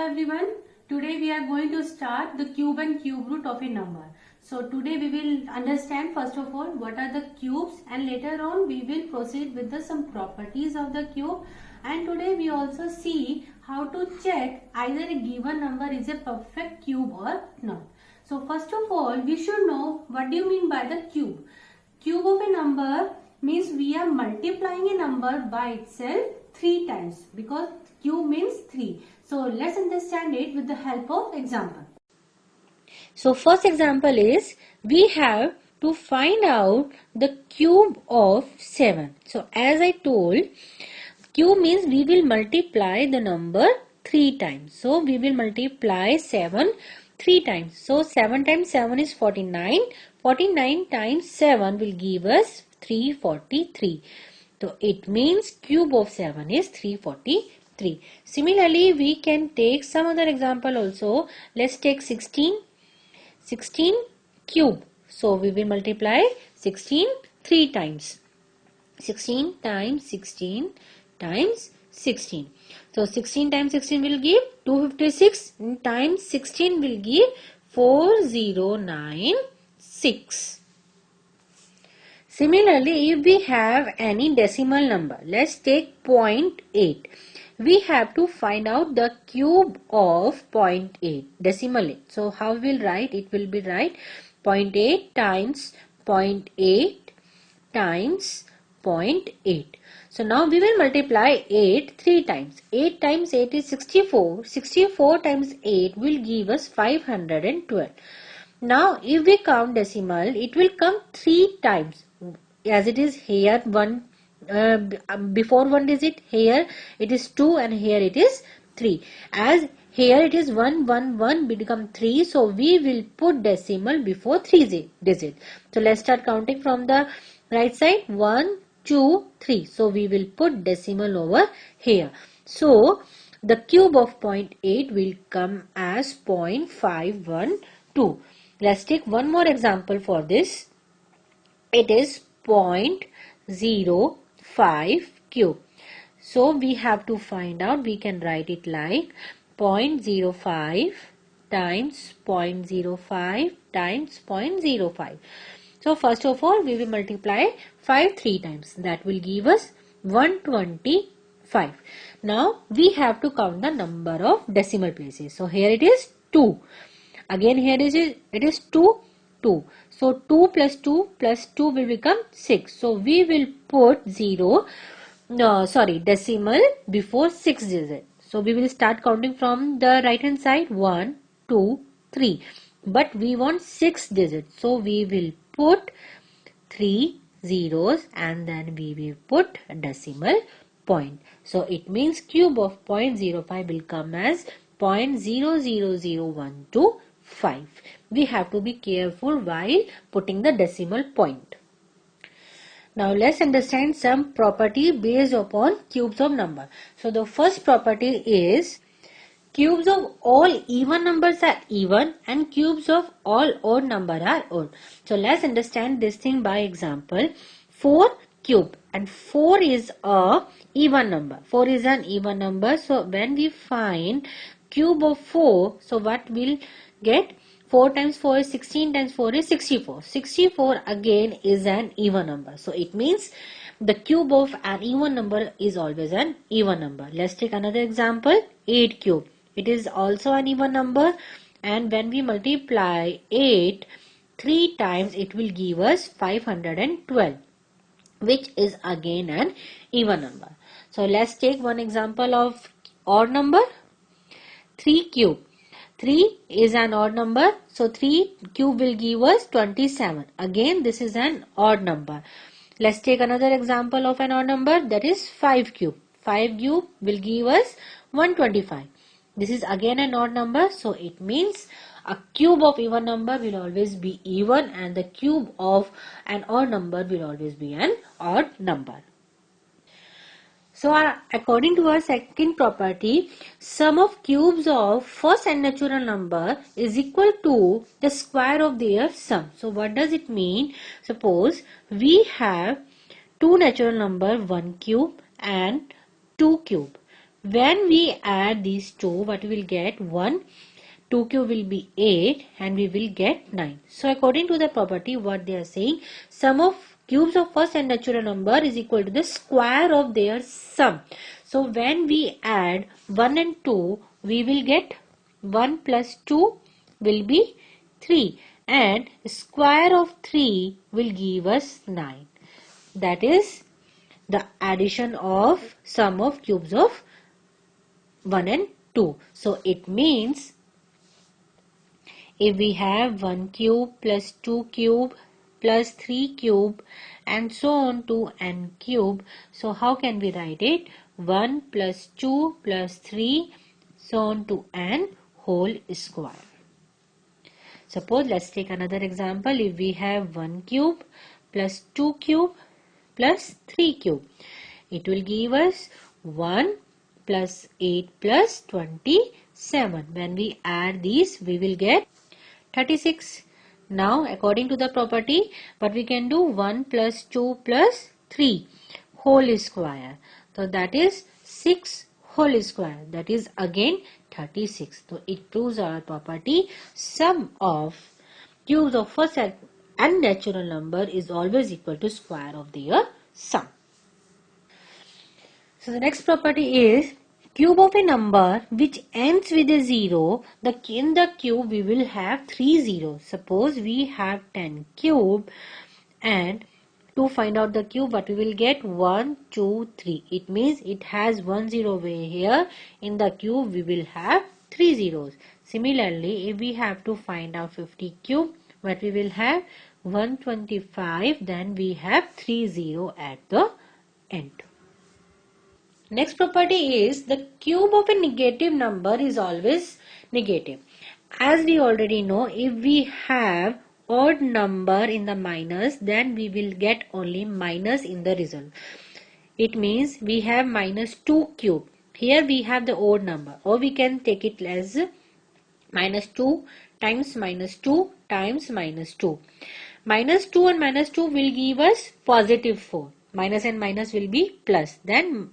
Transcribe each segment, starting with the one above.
everyone. Today we are going to start the cube and cube root of a number. So today we will understand first of all what are the cubes, and later on we will proceed with some properties of the cube, and today we also see how to check either a given number is a perfect cube or not. So first of all we should know what do you mean by the cube. Cube of a number means we are multiplying a number by itself 3 times, because cube means 3. So let's understand it with the help of example. So first example is we have to find out the cube of 7. So as I told, cube means we will multiply the number 3 times. So we will multiply 7 3 times. So 7 times 7 is 49. 49 times 7 will give us 343. So it means cube of 7 is 343. Similarly, we can take some other example also. Let's take 16 cube. So we will multiply 16 3 times. 16 times 16 times 16. So 16 times 16 will give 256 times 16 will give 4096. Similarly, if we have any decimal number, let's take 0.8. We have to find out the cube of 0.8, decimal 8. So how we will write? It will be write 0.8 times 0.8 times 0.8. So now we will multiply 8 3 times. 8 times 8 is 64. 64 times 8 will give us 512. Now if we count decimal, it will come 3 times. As it is here 1 before 1 digit, here it is 2 and here it is 3. As here it is 1 1 1 become 3, so we will put decimal before 3 digit. So let's start counting from the right side. 1 2 3. So we will put decimal over here. So the cube of 0.8 will come as 0.512. Let's take one more example for this. It is 0.05 cube. So we have to find out. We can write it like 0.05 times 0.05 times 0.05. So first of all we will multiply 5 3 times. That will give us 125. Now we have to count the number of decimal places. So here it is 2. Again here it is 2. So 2 plus 2 plus 2 will become 6. So we will put decimal before 6 digit. So we will start counting from the right hand side. 1 2 3. But we want 6 digits. So we will put 3 zeros and then we will put a decimal point. So it means cube of 0.05 will come as 0.000125. We have to be careful while putting the decimal point. Now let's understand some property based upon cubes of number. So the first property is cubes of all even numbers are even and cubes of all odd number are odd. So let's understand this thing by example. 4 cube, and 4 is a even number. 4 is an even number. So when we find cube of 4, so what we'll get? 4 times 4 is 16 times 4 is 64. 64 again is an even number. So it means the cube of an even number is always an even number. Let's take another example. 8 cube. It is also an even number, and when we multiply 8 3 times, it will give us 512, which is again an even number. So let's take one example of odd number. 3 cube. 3 is an odd number. So 3 cube will give us 27. Again this is an odd number. Let's take another example of an odd number, that is 5 cube. 5 cube will give us 125. This is again an odd number. So it means a cube of even number will always be even and the cube of an odd number will always be an odd number. So according to our second property, sum of cubes of first and natural number is equal to the square of their sum. So what does it mean? Suppose we have two natural number 1 cube and 2 cube. When we add these two, what we will get? 1, 2 cube will be 8 and we will get 9. So according to the property, what they are saying, sum of cubes of first and natural number is equal to the square of their sum. So when we add 1 and 2, we will get 1 plus 2 will be 3 and square of 3 will give us 9. That is the addition of sum of cubes of 1 and 2. So it means if we have 1 cube plus 2 cube plus 3 cube and so on to n cube, so how can we write it? 1 plus 2 plus 3 so on to n whole square. Suppose let's take another example. If we have 1 cube plus 2 cube plus 3 cube, it will give us 1 plus 8 plus 27. When we add these, we will get 36. Now according to the property, what we can do? 1 plus 2 plus 3 whole square. So that is 6 whole square. That is again 36. So it proves our property, sum of cubes of first and natural number is always equal to square of their sum. So the next property is cube of a number which ends with a 0. In the cube we will have 3 zeros. Suppose we have 10 cube, and to find out the cube, what we will get? 1, 2, 3. It means it has 1 0 over here. In the cube we will have 3 zeros. Similarly, if we have to find out 50 cube, what we will have? 125. Then we have 3 0 at the end. Next property is the cube of a negative number is always negative. As we already know, if we have odd number in the minus, then we will get only minus in the result. It means we have minus 2 cube. Here we have the odd number, or we can take it as minus 2 times minus 2 times minus 2. Minus 2 and minus 2 will give us positive 4. Minus and minus will be plus. Then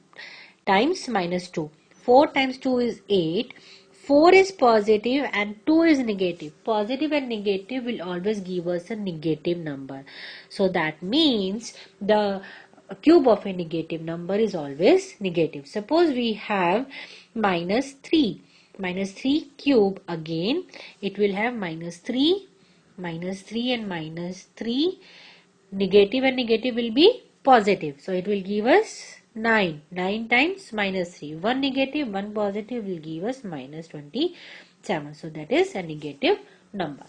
times minus 2. 4 times 2 is 8. 4 is positive and 2 is negative. Positive and negative will always give us a negative number. So that means the cube of a negative number is always negative. Suppose we have minus 3. Minus 3 cube, again it will have minus 3 and minus 3. Negative and negative will be positive. So it will give us 9. 9 times minus 3. 1 negative, 1 positive will give us minus 27. So that is a negative number.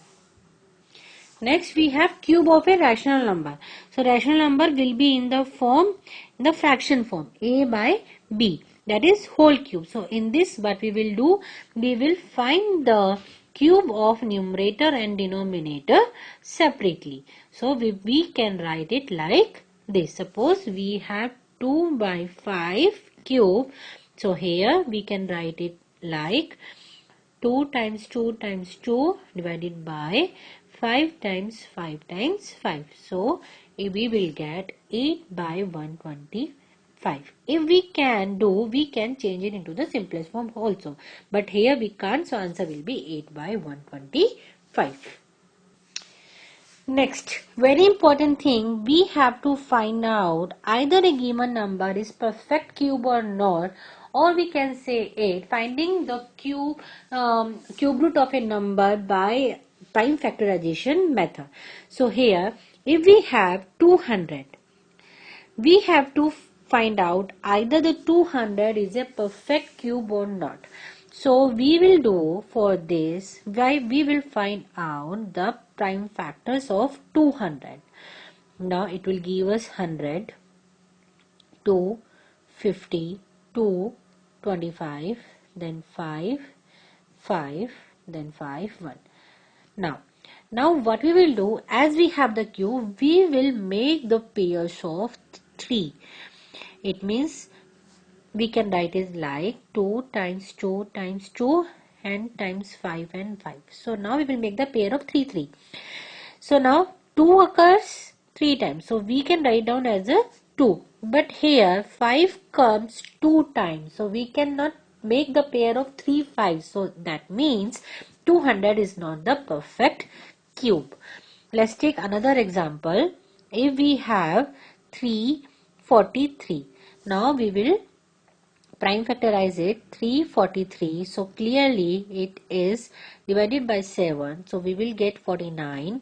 Next we have cube of a rational number. So rational number will be in the fraction form, a by b. That is whole cube. So in this, what we will do? We will find the cube of numerator and denominator separately. So we can write it like this. Suppose we have 2 by 5 cube. So here we can write it like 2 times 2 times 2 divided by 5 times 5 times 5. So we will get 8 by 125. If we can do, we can change it into the simplest form also. But here we can't, so answer will be 8 by 125. Next, very important thing, we have to find out either a given number is perfect cube or not, or we can say 8, finding the cube root of a number by prime factorization method. So here, if we have 200, we have to find out either the 200 is a perfect cube or not. So we will do for this, we will find out the prime factors of 200. Now it will give us 100, 2, 50, 2, 25, then 5, 5, then 5, 1. Now what we will do, as we have the cube, we will make the pairs of 3. It means we can write it like 2 times 2 times 2 and times 5 and 5. So now we will make the pair of 3, 3. So now 2 occurs 3 times. So we can write down as a 2. But here 5 comes 2 times. So we cannot make the pair of 3 5s. So that means 200 is not the perfect cube. Let's take another example. If we have 343. Now we will prime factorize it. 343. So clearly it is divided by 7. So we will get 49.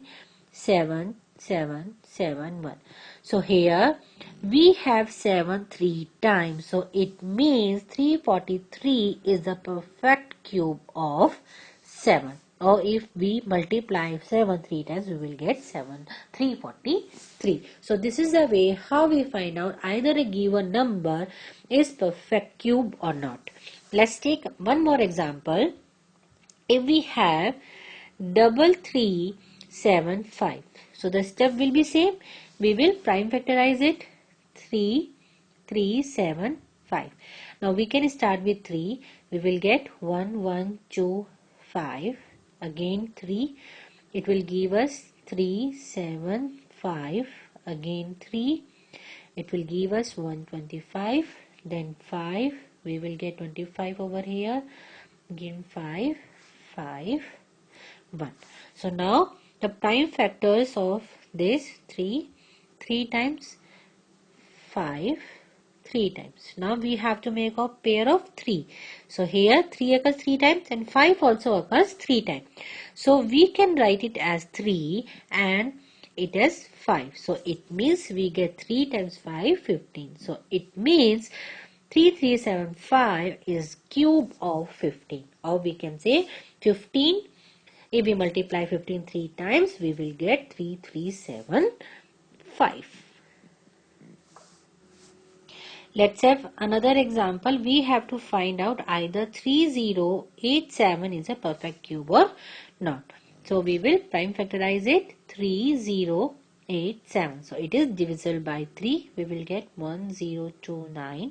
7, 7, 7, 1. So here we have 7 3 times. So it means 343 is the perfect cube of 7. Or if we multiply 7 3 times, we will get 343. So this is the way how we find out either a given number is perfect cube or not. Let's take one more example. If we have 3375. So the step will be same. We will prime factorize it. 3, 3, 7, 5. Now we can start with 3. We will get 1, 1, 2, 5. Again 3. It will give us 3, 7, 5. Again 3. It will give us 125. Then 5. We will get 25 over here. Again 5, 5. 1. So now the prime factors of this 3 times 5 3 times. Now we have to make a pair of 3. So here 3 occurs 3 times and 5 also occurs 3 times. So we can write it as 3 and it is 5. So it means we get 3 times 5 15. So it means 3375 is cube of 15, or we can say 15. If we multiply 15 3 times, we will get 3375. Let's have another example. We have to find out either 3087 is a perfect cube or not. So we will prime factorize it. 3087. So it is divisible by 3. We will get 1029.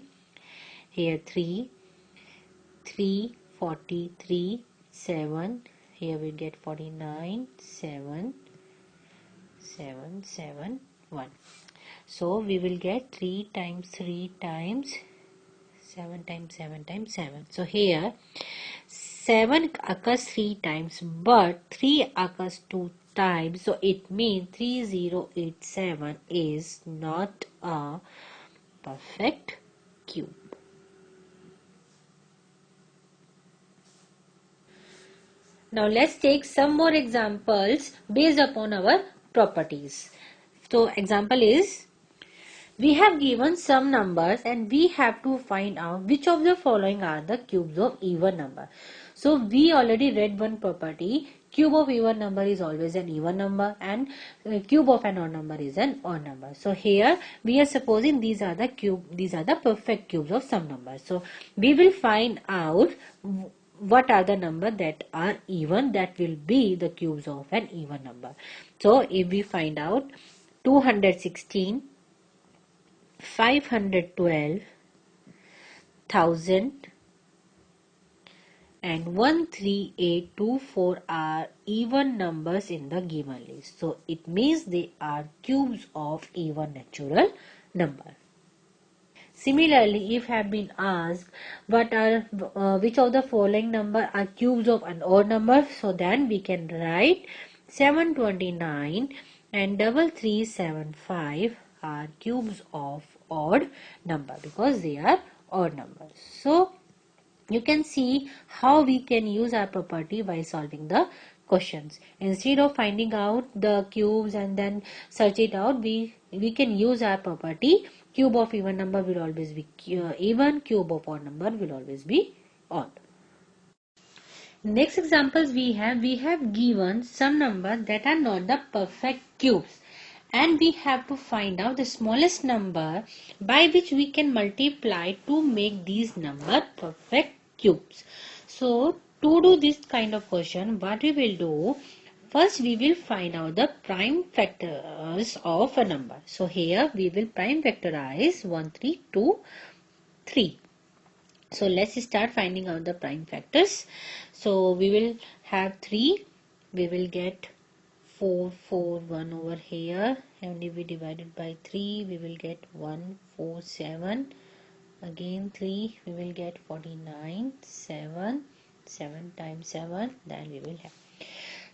Here 3, 43, 7. Here we get 49, 7, 7, 7, 1. So we will get 3 times 3 times 7 times 7 times 7. So here 7 occurs 3 times, but 3 occurs 2 times. So it means 3087 is not a perfect cube. Now let's take some more examples based upon our properties. So example is, we have given some numbers and we have to find out which of the following are the cubes of even number. So we already read one property. Cube of even number is always an even number and cube of an odd number is an odd number. So here we are supposing these are the perfect cubes of some numbers. So we will find out what are the number that are even, that will be the cubes of an even number. So if we find out 216, 512, 1000 and 13824 are even numbers in the given list. So it means they are cubes of even natural number. Similarly, if have been asked which of the following number are cubes of an odd number, so then we can write 729 and 3375 are cubes of odd number because they are odd numbers. So you can see how we can use our property by solving the questions. Instead of finding out the cubes and then search it out, we can use our property. Cube of even number will always be even, cube of odd number will always be odd. Next examples we have given some numbers that are not the perfect cubes, and we have to find out the smallest number by which we can multiply to make these numbers perfect cubes. So to do this kind of question, what we will do, first we will find out the prime factors of a number. So here we will prime factorize 1, 3, 2, 3. So let's start finding out the prime factors. So we will have 3, we will get 4, 4, 1 over here, and if we divide it by 3, we will get 1, 4, 7. Again 3, we will get 49, 7, 7 times 7, then we will have.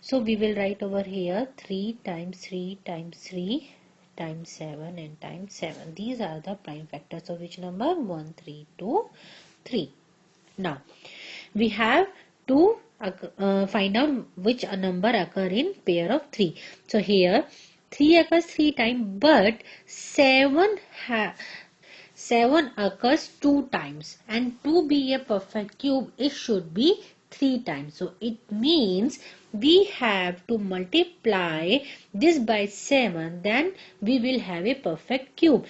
So we will write over here 3 times 3 times 3 times 7 and times 7. These are the prime factors of which number? 1, 3, 2, 3. Now we have to find out which number occur in pair of 3. So here 3 occurs 3 times, but 7 occurs 2 times, and to be a perfect cube it should be 3 times. So it means we have to multiply this by 7, then we will have a perfect cube,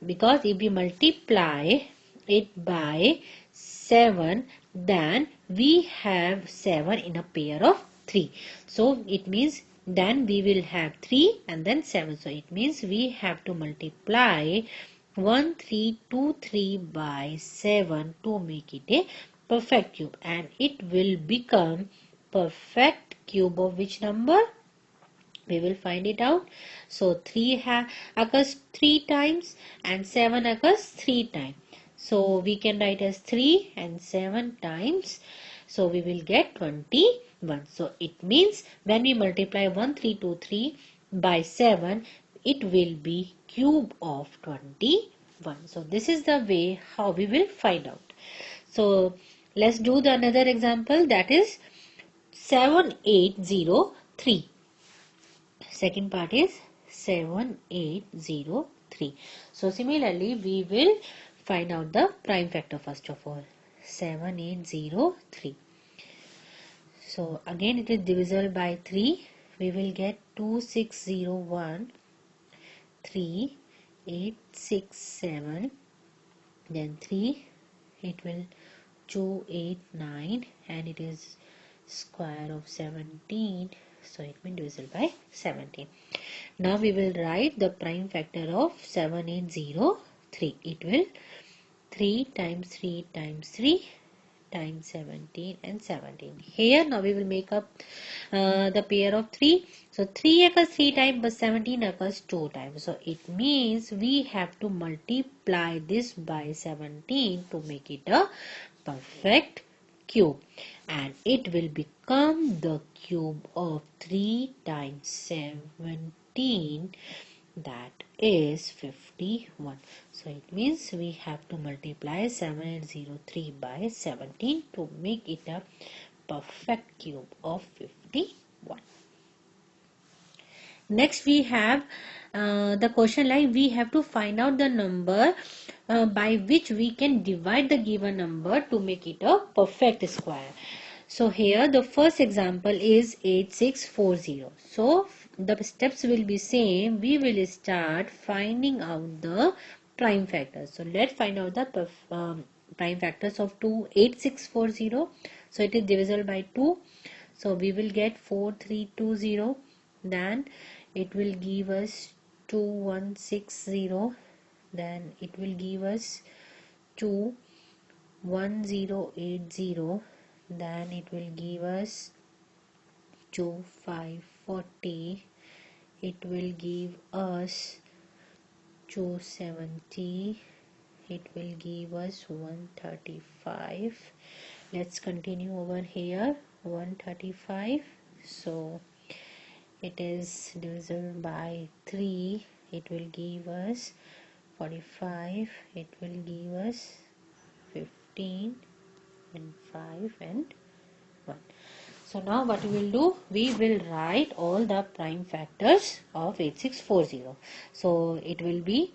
because if we multiply it by 7, then we have 7 in a pair of 3. So it means then we will have 3 and then 7. So it means we have to multiply 1, 3, 2, 3 by 7 to make it a perfect cube, and it will become perfect cube of which number? We will find it out. So 3 occurs 3 times and 7 occurs 3 times. So we can write as 3 and 7 times. So we will get 21. So it means when we multiply 1, 3, 2, 3 by 7, it will be cube of 21. So this is the way how we will find out. So let's do the another example, that is 7803. Second part is 7803. So similarly we will find out the prime factor first of all. 7803. So again it is divisible by 3. We will get 2601, 3867, then 3, it will 289, and it is square of 17. So it will be divisible by 17. Now we will write the prime factor of 7803. It will 3 times 3 times 3 times 17 and 17. Here now we will make up the pair of 3. So 3 occurs 3 times, but 17 occurs 2 times. So it means we have to multiply this by 17 to make it a perfect cube, and it will become the cube of 3 times 17, that is 51. So it means we have to multiply 7803 by 17 to make it a perfect cube of 51. Next we have the question like we have to find out the number by which we can divide the given number to make it a perfect square. So here the first example is 8640. So the steps will be same. We will start finding out the prime factors. So let's find out the prime factors of 8640. So it is divisible by 2. So we will get 4320. Then it will give us 2160. Then it will give us 21080. Then it will give us 2540. It will give us 270. It will give us 135. Let's continue over here. 135. So it is divisible by 3. It will give us 45. It will give us 15 and 5 and 1. So now what we will do, we will write all the prime factors of 8640. So it will be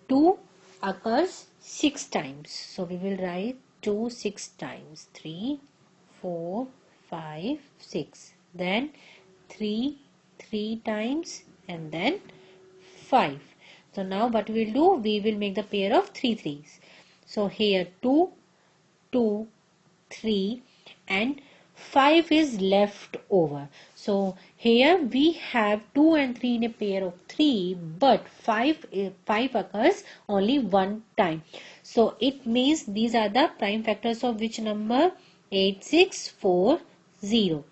2 occurs 6 times. So we will write 2 6 times, 3, 4, 5, 6. Then 3 3 times, and then 5. So now what we will do, we will make the pair of 3 3s. So here 2, 2, 3 and 5 is left over. So here we have 2 and 3 in a pair of 3, but 5 occurs only one time. So it means these are the prime factors of which number? 8640.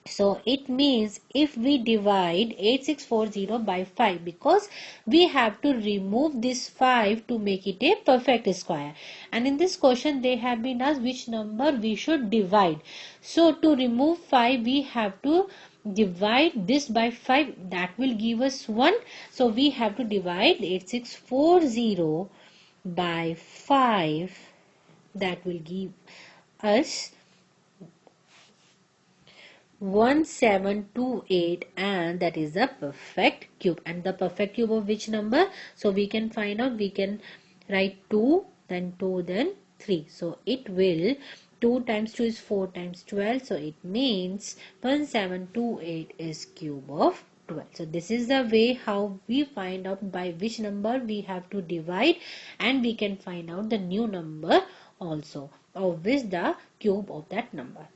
So it means if we divide 8640 by 5, because we have to remove this 5 to make it a perfect square. And in this question they have been asked which number we should divide. So to remove 5 we have to divide this by 5, that will give us 1. So we have to divide 8640 by 5, that will give us 1728, and that is the perfect cube. And the perfect cube of which number? So we can find out, we can write 2, then 2, then 3. So it will, 2 times 2 is 4 times 12. So it means 1728 is cube of 12. So this is the way how we find out by which number we have to divide, and we can find out the new number also, of which the cube of that number.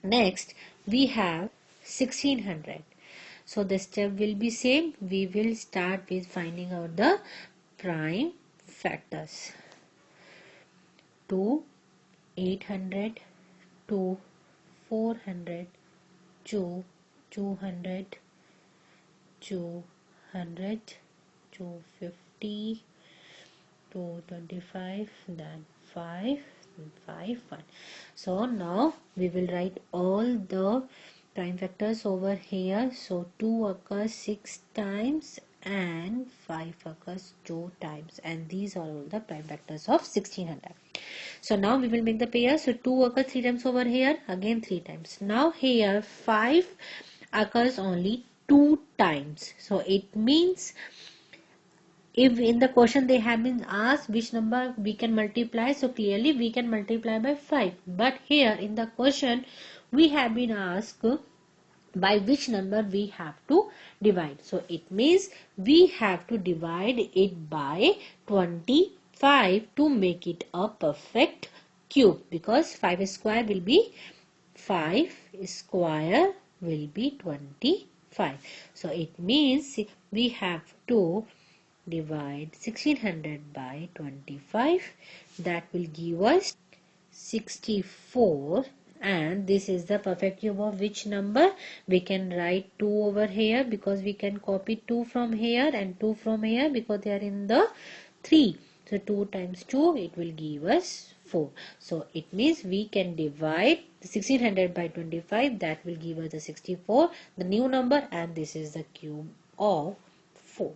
Next, we have 1600. So the step will be same. We will start with finding out the prime factors. 2, 800, 2, 400, 2, 200, 200, 250, 225, then 5, 5, 1. So now we will write all the prime factors over here. So 2 occurs 6 times and 5 occurs 2 times, and these are all the prime factors of 1600. So now we will make the pair. So 2 occurs 3 times over here, again 3 times. Now here 5 occurs only 2 times. So it means, if in the question they have been asked which number we can multiply, so clearly we can multiply by 5. But here in the question we have been asked by which number we have to divide. So it means we have to divide it by 25 to make it a perfect cube, because 5 square will be 25. So it means we have to divide 1600 by 25, that will give us 64, and this is the perfect cube of which number? We can write 2 over here, because we can copy 2 from here and 2 from here, because they are in the 3. So 2 times 2, it will give us 4. So it means we can divide 1600 by 25, that will give us the 64, the new number, and this is the cube of 4.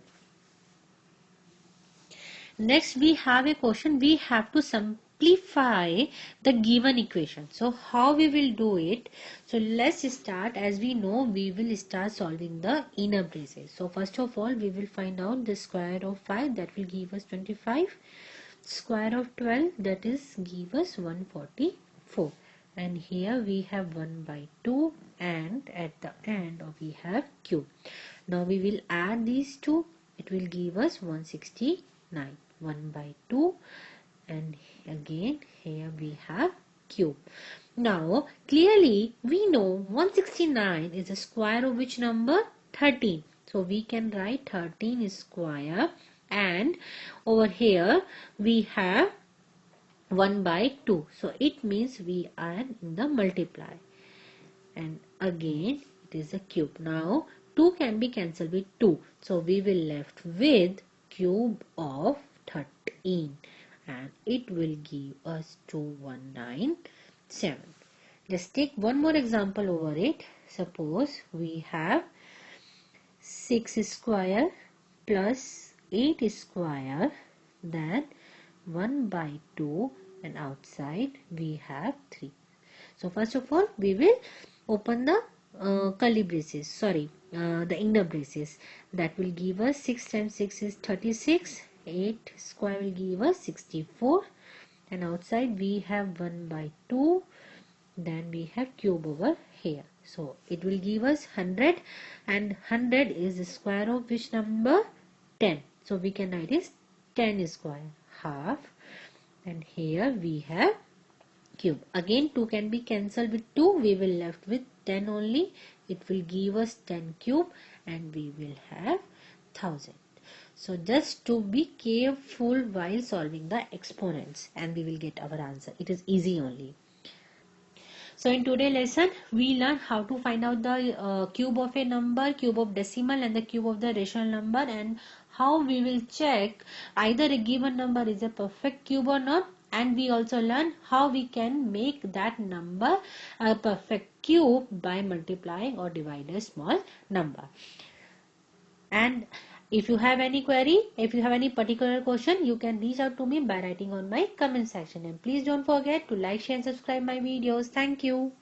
Next we have a question, we have to simplify the given equation. So how we will do it? So let's start. As we know, we will start solving the inner braces. So first of all we will find out the square of 5, that will give us 25. Square of 12, that is give us 144. And here we have 1 by 2, and at the end we have cube. Now we will add these two, it will give us 169. 1 by 2, and again here we have cube. Now clearly we know 169 is the square of which number? 13. So we can write 13 is square, and over here we have 1 by 2. So it means we are in the multiply, and again it is a cube. Now 2 can be cancelled with 2. So we will left with cube of 13, and it will give us 2197. Let's take one more example over it. Suppose we have 6 square plus 8 square, then 1 by 2, and outside we have 3. So first of all we will open the curly braces, the inner braces. That will give us 6 times 6 is 36. 8 square will give us 64, and outside we have 1 by 2, then we have cube over here. So it will give us 100, and 100 is the square of which number? 10. So we can write is 10 square, half, and here we have cube. Again 2 can be cancelled with 2, we will left with 10 only. It will give us 10 cube, and we will have 1000. So just to be careful while solving the exponents, and we will get our answer. It is easy only. So in today's lesson, we learn how to find out the cube of a number, cube of decimal and the cube of the rational number, and how we will check either a given number is a perfect cube or not. And we also learn how we can make that number a perfect cube by multiplying or dividing a small number. And if you have any query, if you have any particular question, you can reach out to me by writing on my comment section. And please don't forget to like, share and subscribe my videos. Thank you.